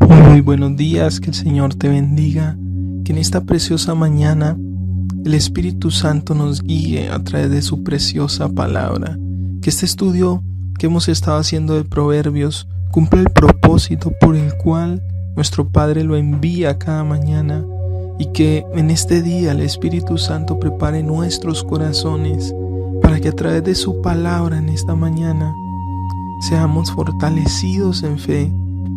Muy buenos días, que el Señor te bendiga, que en esta preciosa mañana el Espíritu Santo nos guíe a través de su preciosa palabra, que este estudio que hemos estado haciendo de Proverbios cumpla el propósito por el cual nuestro Padre lo envía cada mañana, y que en este día el Espíritu Santo prepare nuestros corazones para que a través de su palabra en esta mañana seamos fortalecidos en fe,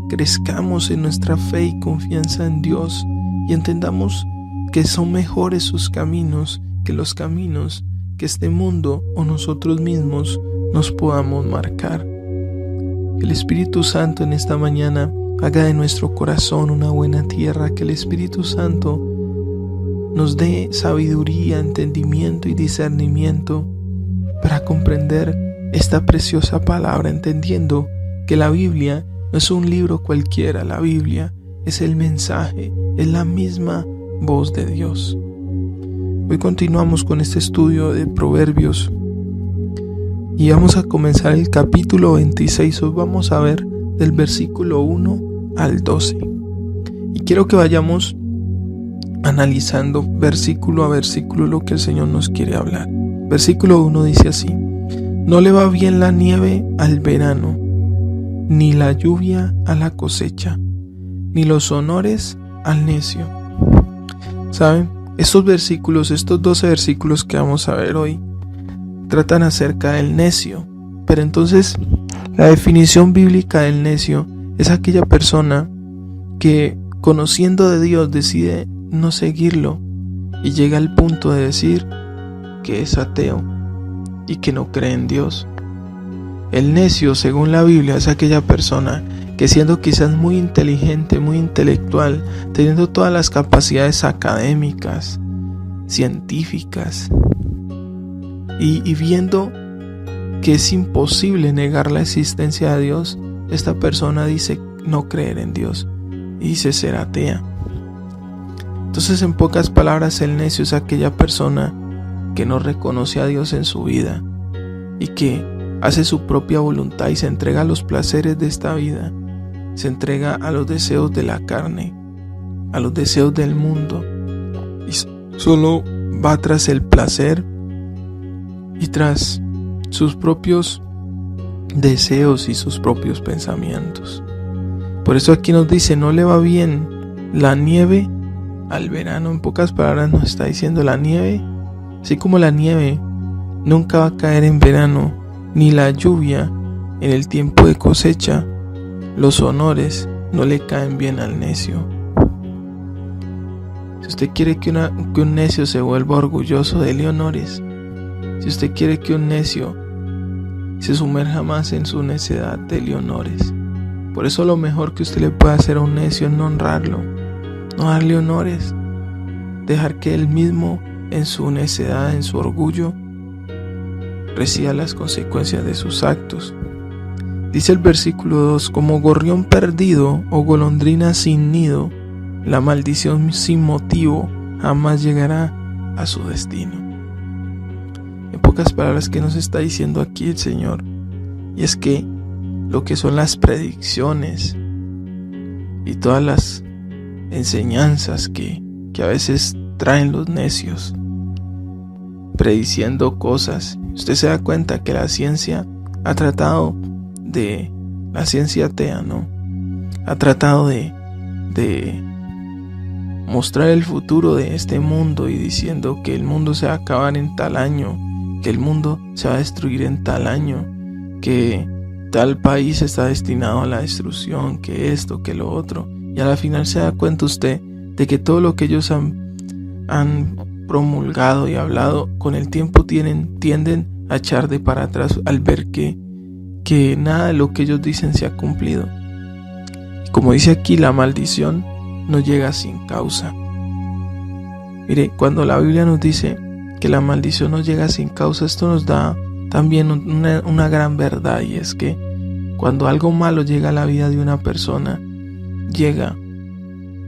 crezcamos en nuestra fe y confianza en Dios y entendamos que son mejores sus caminos que los caminos que este mundo o nosotros mismos nos podamos marcar. Que el Espíritu Santo en esta mañana haga de nuestro corazón una buena tierra, que el Espíritu Santo nos dé sabiduría, entendimiento y discernimiento para comprender esta preciosa palabra, entendiendo que la Biblia no es un libro cualquiera, la Biblia es el mensaje, es la misma voz de Dios. Hoy continuamos con este estudio de Proverbios y vamos a comenzar el capítulo 26. Hoy vamos a ver del versículo 1 al 12. Y quiero que vayamos analizando versículo a versículo lo que el Señor nos quiere hablar. Versículo 1 dice así: No le va bien la nieve al verano, ni la lluvia a la cosecha, ni los honores al necio. ¿Saben? Estos 12 versículos que vamos a ver hoy, tratan acerca del necio. Pero entonces, la definición bíblica del necio es aquella persona que, conociendo de Dios, decide no seguirlo y llega al punto de decir que es ateo y que no cree en Dios. El necio, según la Biblia, es aquella persona que, siendo quizás muy inteligente, muy intelectual, teniendo todas las capacidades académicas, científicas, y viendo que es imposible negar la existencia de Dios, esta persona dice no creer en Dios y dice ser atea. Entonces, en pocas palabras, el necio es aquella persona que no reconoce a Dios en su vida y que hace su propia voluntad y se entrega a los placeres de esta vida, se entrega a los deseos de la carne, a los deseos del mundo, y solo va tras el placer y tras sus propios deseos y sus propios pensamientos. Por eso aquí nos dice: no le va bien la nieve al verano. En pocas palabras nos está diciendo: la nieve, así como la nieve nunca va a caer en verano, ni la lluvia en el tiempo de cosecha, los honores no le caen bien al necio. Si usted quiere que un necio se vuelva orgulloso, dele honores. Si usted quiere que un necio se sumerja más en su necedad, dele honores. Por eso lo mejor que usted le puede hacer a un necio es no honrarlo, no darle honores, dejar que él mismo en su necedad, en su orgullo, reciba las consecuencias de sus actos. Dice el versículo 2: como gorrión perdido o golondrina sin nido, la maldición sin motivo jamás llegará a su destino. En pocas palabras, ¿qué nos está diciendo aquí el Señor? Y es que lo que son las predicciones y todas las enseñanzas que a veces traen los necios, prediciendo cosas, usted se da cuenta que la ciencia ha tratado de, la ciencia atea, ¿no? Ha tratado de mostrar el futuro de este mundo y diciendo que el mundo se va a acabar en tal año, que el mundo se va a destruir en tal año, que tal país está destinado a la destrucción, que esto, que lo otro. Y a la final se da cuenta usted de que todo lo que ellos han promulgado y hablado, con el tiempo tienden a echar de para atrás al ver que nada de lo que ellos dicen se ha cumplido. Y como dice aquí, la maldición no llega sin causa. Mire, cuando la Biblia nos dice que la maldición no llega sin causa, esto nos da también una gran verdad, y es que cuando algo malo llega a la vida de una persona, llega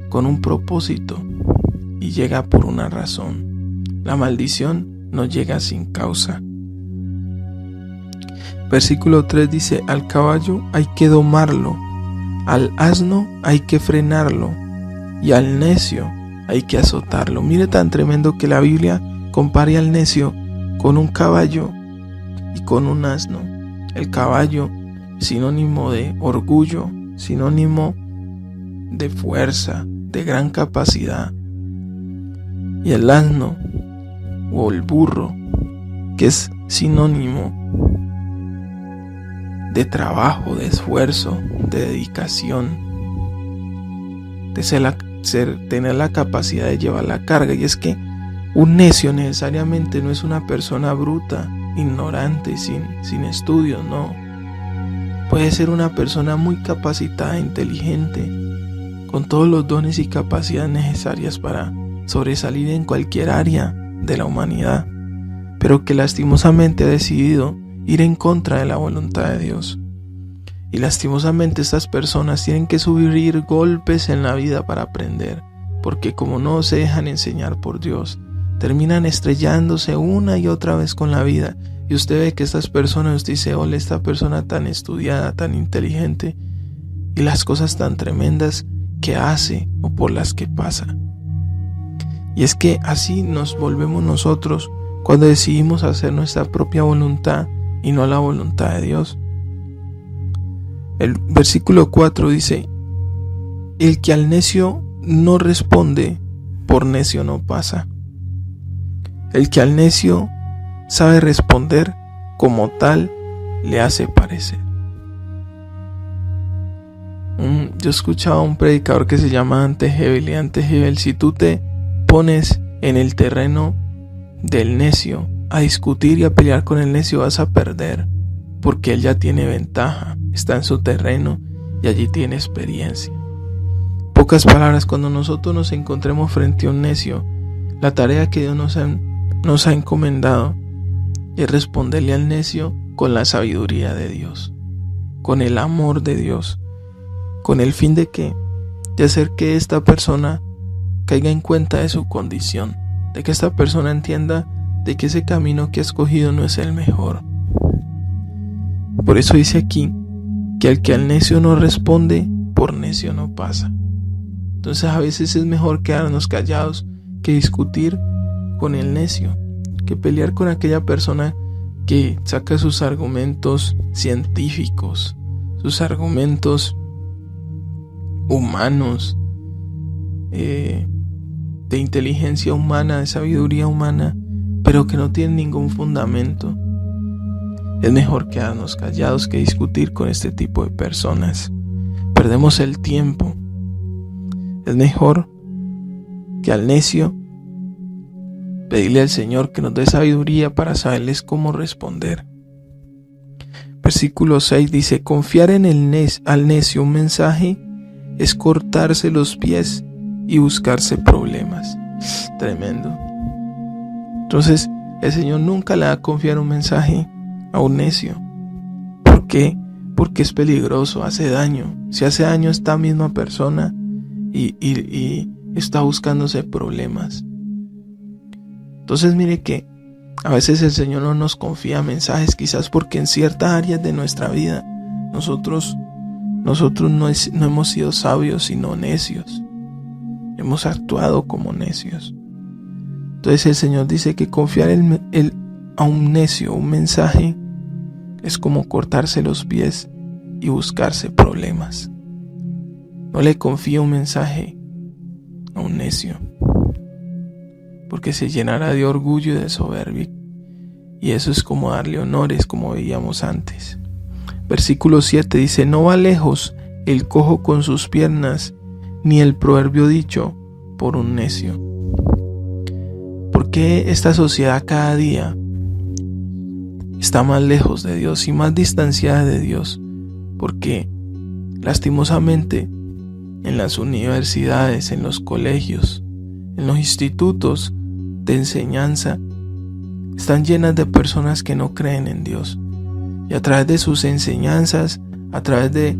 con un propósito y llega por una razón. La maldición no llega sin causa. Versículo 3 dice: al caballo hay que domarlo, Al asno hay que frenarlo y al necio hay que azotarlo. Mire tan tremendo que la Biblia compare al necio con un caballo y con un asno. El caballo, sinónimo de orgullo, sinónimo de fuerza, de gran capacidad. Y el asno o el burro, que es sinónimo de trabajo, de esfuerzo, de dedicación, de tener la capacidad de llevar la carga. Y es que un necio necesariamente no es una persona bruta, ignorante, sin estudios, no. Puede ser una persona muy capacitada, inteligente, con todos los dones y capacidades necesarias para sobresalir en cualquier área de la humanidad, pero que lastimosamente ha decidido ir en contra de la voluntad de Dios. Y lastimosamente estas personas tienen que sufrir golpes en la vida para aprender, porque como no se dejan enseñar por Dios, terminan estrellándose una y otra vez con la vida. Y usted ve que estas personas, usted dice, hola, esta persona tan estudiada, tan inteligente, y las cosas tan tremendas que hace o por las que pasa. Y es que así nos volvemos nosotros cuando decidimos hacer nuestra propia voluntad y no la voluntad de Dios. El versículo 4 dice: el que al necio no responde, por necio no pasa. El que al necio sabe responder, como tal le hace parecer. Yo escuchaba a un predicador que se llama Ante Hebel. Si tú te pones en el terreno del necio a discutir y a pelear con el necio, vas a perder, porque él ya tiene ventaja, está en su terreno y allí tiene experiencia. Pocas palabras, cuando nosotros nos encontremos frente a un necio, la tarea que Dios nos ha encomendado es responderle al necio con la sabiduría de Dios, con el amor de Dios, con el fin de hacer que esta persona caiga en cuenta de su condición, de que esta persona entienda de que ese camino que ha escogido no es el mejor. Por eso dice aquí que al que al necio no responde, por necio no pasa. Entonces a veces es mejor quedarnos callados que discutir con el necio, que pelear con aquella persona que saca sus argumentos científicos, sus argumentos humanos, de inteligencia humana, de sabiduría humana, pero que no tienen ningún fundamento. Es mejor quedarnos callados que discutir con este tipo de personas. Perdemos el tiempo. Es mejor que al necio pedirle al Señor que nos dé sabiduría para saberles cómo responder. Versículo 6 dice: confiar en al necio un mensaje es cortarse los pies y buscarse problemas. Tremendo. Entonces el Señor nunca le va a confiar un mensaje a un necio. ¿Por qué? Porque es peligroso, hace daño. Si hace daño a esta misma persona y está buscándose problemas. Entonces mire que a veces el Señor no nos confía mensajes, quizás porque en ciertas áreas de nuestra vida nosotros no hemos sido sabios sino necios. Hemos actuado como necios. Entonces el Señor dice que confiar a un necio un mensaje es como cortarse los pies y buscarse problemas. No le confía un mensaje a un necio, porque se llenará de orgullo y de soberbia, y eso es como darle honores, como veíamos antes. Versículo 7 dice: no va lejos el cojo con sus piernas, ni el proverbio dicho por un necio. ¿Por qué esta sociedad cada día está más lejos de Dios y más distanciada de Dios? Porque lastimosamente en las universidades, en los colegios, en los institutos de enseñanza están llenas de personas que no creen en Dios, y a través de sus enseñanzas, a través de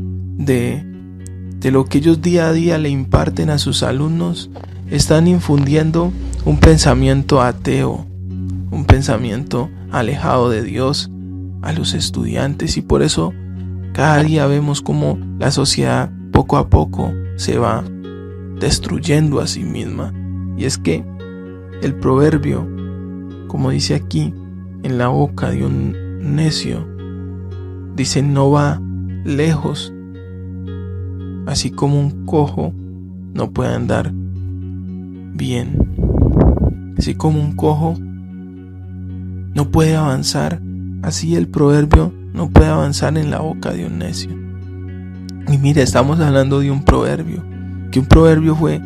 lo que ellos día a día le imparten a sus alumnos, están infundiendo un pensamiento ateo, un pensamiento alejado de Dios a los estudiantes. Y por eso cada día vemos como la sociedad poco a poco se va destruyendo a sí misma. Y es que el proverbio, como dice aquí, en la boca de un necio, dice no va lejos, así como un cojo no puede andar bien, así como un cojo no puede avanzar, así el proverbio no puede avanzar en la boca de un necio. Y mire, estamos hablando de un proverbio, que un proverbio fue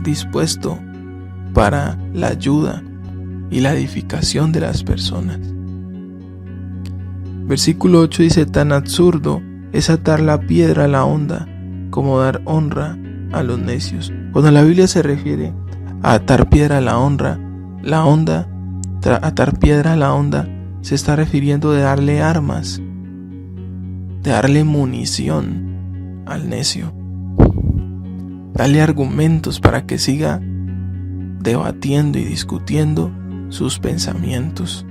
dispuesto para la ayuda y la edificación de las personas. Versículo 8 dice: tan absurdo es atar la piedra a la honda como dar honra a los necios. Cuando la Biblia se refiere a atar piedra a la honda, atar piedra a la honda se está refiriendo de darle armas, de darle munición al necio, darle argumentos para que siga debatiendo y discutiendo sus pensamientos.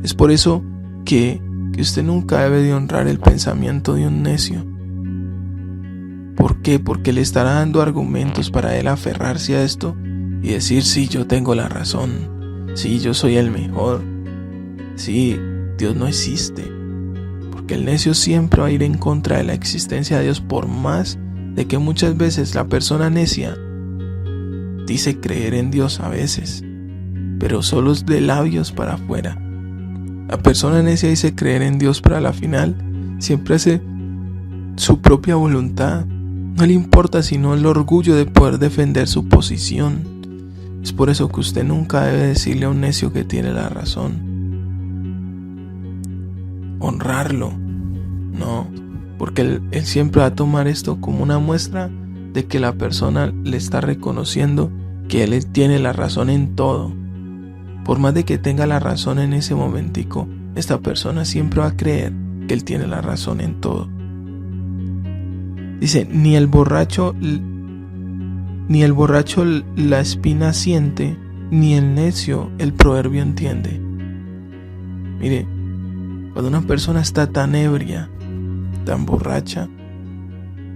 Es por eso que usted nunca debe de honrar el pensamiento de un necio. ¿Por qué? Porque le estará dando argumentos para él aferrarse a esto y decir: sí, yo tengo la razón, sí, yo soy el mejor, sí, Dios no existe. Porque el necio siempre va a ir en contra de la existencia de Dios, por más de que muchas veces la persona necia dice creer en Dios a veces, pero solo es de labios para afuera. La persona necia dice creer en Dios, pero a la final siempre hace su propia voluntad. No le importa sino el orgullo de poder defender su posición. Es por eso que usted nunca debe decirle a un necio que tiene la razón. Honrarlo, no, porque él siempre va a tomar esto como una muestra de que la persona le está reconociendo que él tiene la razón en todo. Por más de que tenga la razón en ese momentico, esta persona siempre va a creer que él tiene la razón en todo. Dice: ni el borracho la espina siente, ni el necio el proverbio entiende. Mire, cuando una persona está tan ebria, tan borracha,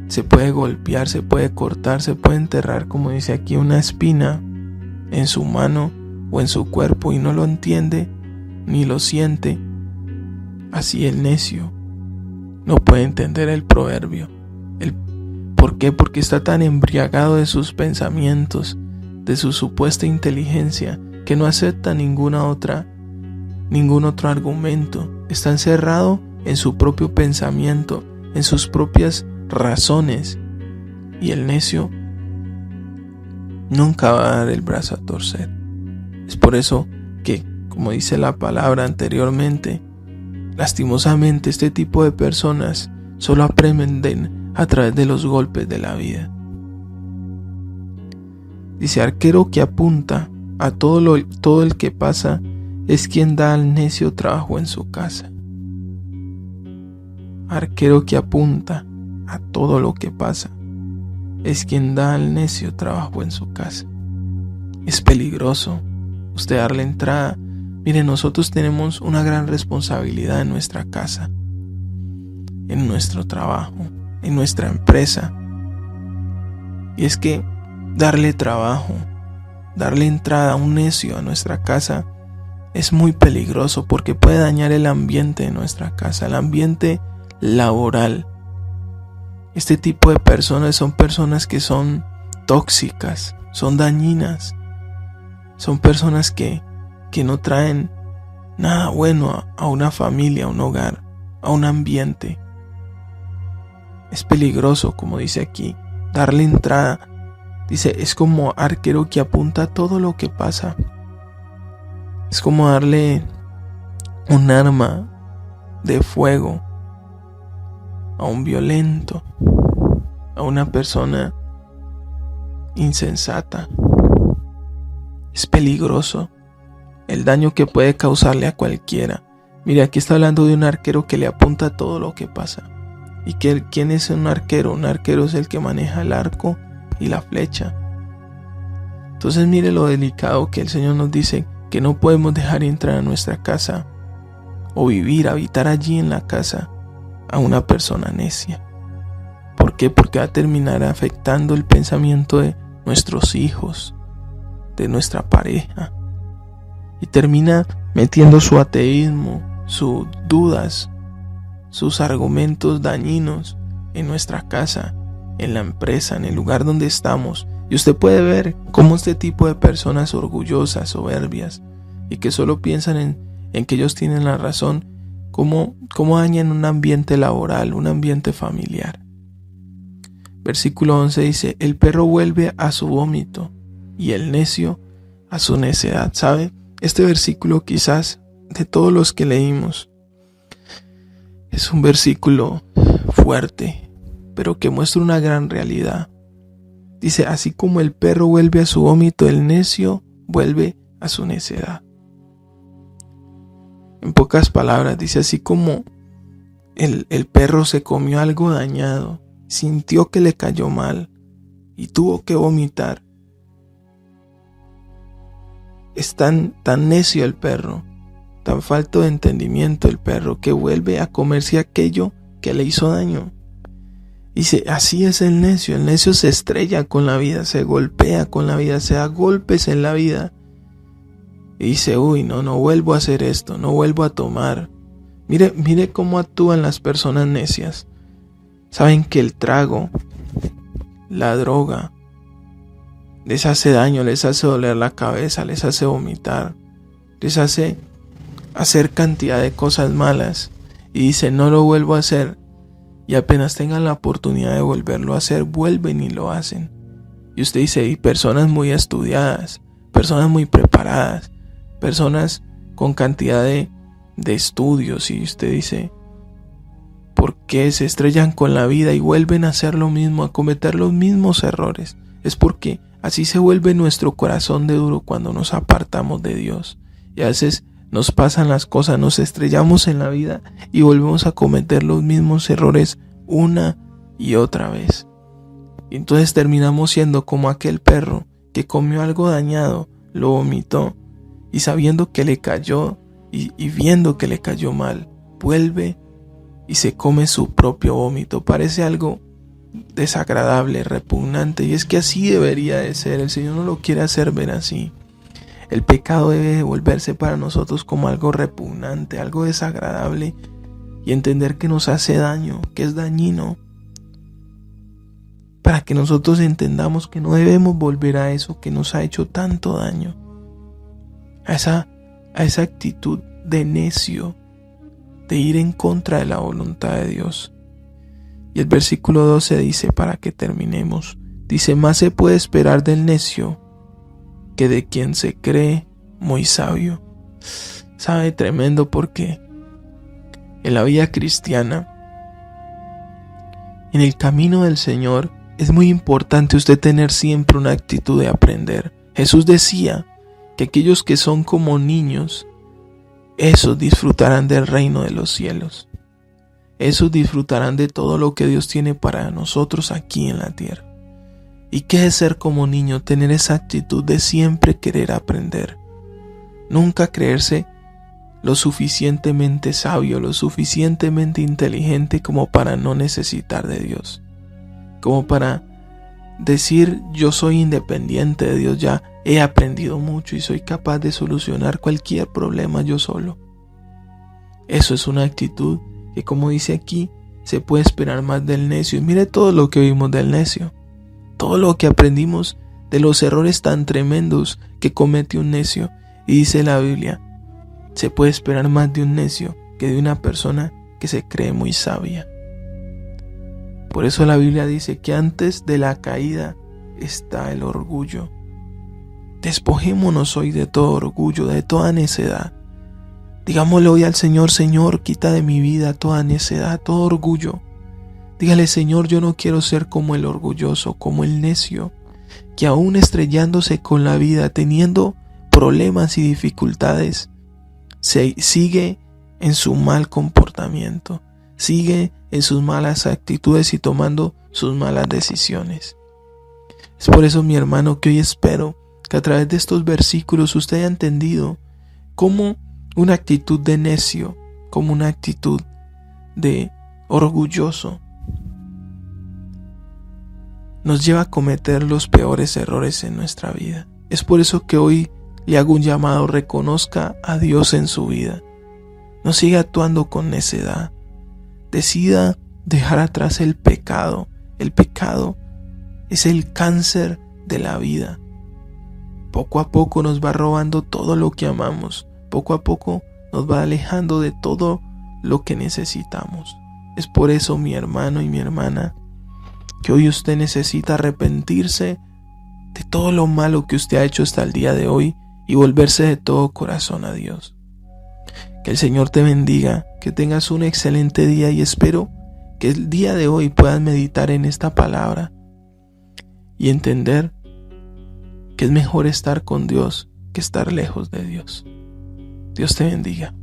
se puede golpear, se puede cortar, se puede enterrar, como dice aquí, una espina en su mano o en su cuerpo, y no lo entiende ni lo siente. Así el necio no puede entender el proverbio. ¿Por qué? Porque está tan embriagado de sus pensamientos, de su supuesta inteligencia, que no acepta ningún otro argumento. Está encerrado en su propio pensamiento, en sus propias razones, y el necio nunca va a dar el brazo a torcer. Es por eso que, como dice la palabra anteriormente, lastimosamente este tipo de personas solo aprenden a través de los golpes de la vida. Dice: arquero que apunta a todo el que pasa es quien da al necio trabajo en su casa. Arquero que apunta a todo lo que pasa es quien da al necio trabajo en su casa. Es peligroso usted darle entrada. Mire, nosotros tenemos una gran responsabilidad en nuestra casa, en nuestro trabajo, en nuestra empresa. Y es que darle trabajo, darle entrada a un necio a nuestra casa es muy peligroso, porque puede dañar el ambiente de nuestra casa, el ambiente laboral. Este tipo de personas son personas que son tóxicas, son dañinas, son personas que no traen nada bueno a una familia, a un hogar, a un ambiente. Es peligroso, como dice aquí, darle entrada. Dice: es como arquero que apunta a todo lo que pasa. Es como darle un arma de fuego a un violento, a una persona insensata. Es peligroso el daño que puede causarle a cualquiera. Mire, aquí está hablando de un arquero que le apunta a todo lo que pasa. ¿Y quién es un arquero? Un arquero es el que maneja el arco y la flecha. Entonces mire lo delicado que el Señor nos dice, que no podemos dejar entrar a nuestra casa o habitar allí en la casa a una persona necia. ¿Por qué? Porque va a terminar afectando el pensamiento de nuestros hijos, de nuestra pareja, y termina metiendo su ateísmo, sus dudas, sus argumentos dañinos en nuestra casa, en la empresa, en el lugar donde estamos. Y usted puede ver cómo este tipo de personas orgullosas, soberbias, y que solo piensan en que ellos tienen la razón, cómo dañan un ambiente laboral, un ambiente familiar. Versículo 11 dice: el perro vuelve a su vómito y el necio a su necedad. ¿Sabe? Este versículo, quizás de todos los que leímos, es un versículo fuerte, pero que muestra una gran realidad. Dice: así como el perro vuelve a su vómito, el necio vuelve a su necedad. En pocas palabras, dice: así como el perro se comió algo dañado, sintió que le cayó mal y tuvo que vomitar, es tan necio el perro, tan falto de entendimiento el perro, que vuelve a comerse aquello que le hizo daño. Dice: así es el necio se estrella con la vida, se golpea con la vida, se da golpes en la vida. Y dice: uy, no vuelvo a hacer esto, no vuelvo a tomar. Mire cómo actúan las personas necias. Saben que el trago, la droga, les hace daño, les hace doler la cabeza, les hace vomitar, les hace hacer cantidad de cosas malas. Y dice: no lo vuelvo a hacer. Y apenas tengan la oportunidad de volverlo a hacer, vuelven y lo hacen. Y usted dice: y personas muy estudiadas, personas muy preparadas, personas con cantidad de estudios, y usted dice: ¿por qué se estrellan con la vida y vuelven a hacer lo mismo, a cometer los mismos errores? Es porque así se vuelve nuestro corazón de duro cuando nos apartamos de Dios. Y a veces nos pasan las cosas, nos estrellamos en la vida y volvemos a cometer los mismos errores una y otra vez. Y entonces terminamos siendo como aquel perro que comió algo dañado, lo vomitó, y sabiendo que le cayó y viendo que le cayó mal, vuelve y se come su propio vómito. Parece algo desagradable, repugnante, y es que así debería de ser. El Señor no lo quiere hacer ver así. El pecado debe de volverse para nosotros como algo repugnante, algo desagradable, y entender que nos hace daño, que es dañino, para que nosotros entendamos que no debemos volver a eso que nos ha hecho tanto daño, a esa actitud de necio, de ir en contra de la voluntad de Dios. Y el versículo 12 dice, para que terminemos, dice: más se puede esperar del necio que de quien se cree muy sabio. Sabe, tremendo, porque en la vida cristiana, en el camino del Señor, es muy importante usted tener siempre una actitud de aprender. Jesús decía que aquellos que son como niños, esos disfrutarán del reino de los cielos. Esos disfrutarán de todo lo que Dios tiene para nosotros aquí en la tierra. ¿Y qué es ser como niño? Tener esa actitud de siempre querer aprender. Nunca creerse lo suficientemente sabio, lo suficientemente inteligente como para no necesitar de Dios. Como para decir: yo soy independiente de Dios, ya he aprendido mucho y soy capaz de solucionar cualquier problema yo solo. Eso es una actitud que, como dice aquí, se puede esperar más del necio. Y mire todo lo que vimos del necio. Todo lo que aprendimos de los errores tan tremendos que comete un necio. Y dice la Biblia: se puede esperar más de un necio que de una persona que se cree muy sabia. Por eso la Biblia dice que antes de la caída está el orgullo. Despojémonos hoy de todo orgullo, de toda necedad. Digámosle hoy al Señor: Señor, quita de mi vida toda necedad, todo orgullo. Dígale: Señor, yo no quiero ser como el orgulloso, como el necio, que aún estrellándose con la vida, teniendo problemas y dificultades, sigue en su mal comportamiento, sigue en sus malas actitudes y tomando sus malas decisiones. Es por eso, mi hermano, que hoy espero que a través de estos versículos usted haya entendido cómo una actitud de necio, como una actitud de orgulloso, nos lleva a cometer los peores errores en nuestra vida. Es por eso que hoy le hago un llamado: reconozca a Dios en su vida. No siga actuando con necedad. Decida dejar atrás el pecado. El pecado es el cáncer de la vida. Poco a poco nos va robando todo lo que amamos. Poco a poco nos va alejando de todo lo que necesitamos. Es por eso, mi hermano y mi hermana, que hoy usted necesita arrepentirse de todo lo malo que usted ha hecho hasta el día de hoy y volverse de todo corazón a Dios. Que el Señor te bendiga, que tengas un excelente día, y espero que el día de hoy puedas meditar en esta palabra y entender que es mejor estar con Dios que estar lejos de Dios. Dios te bendiga.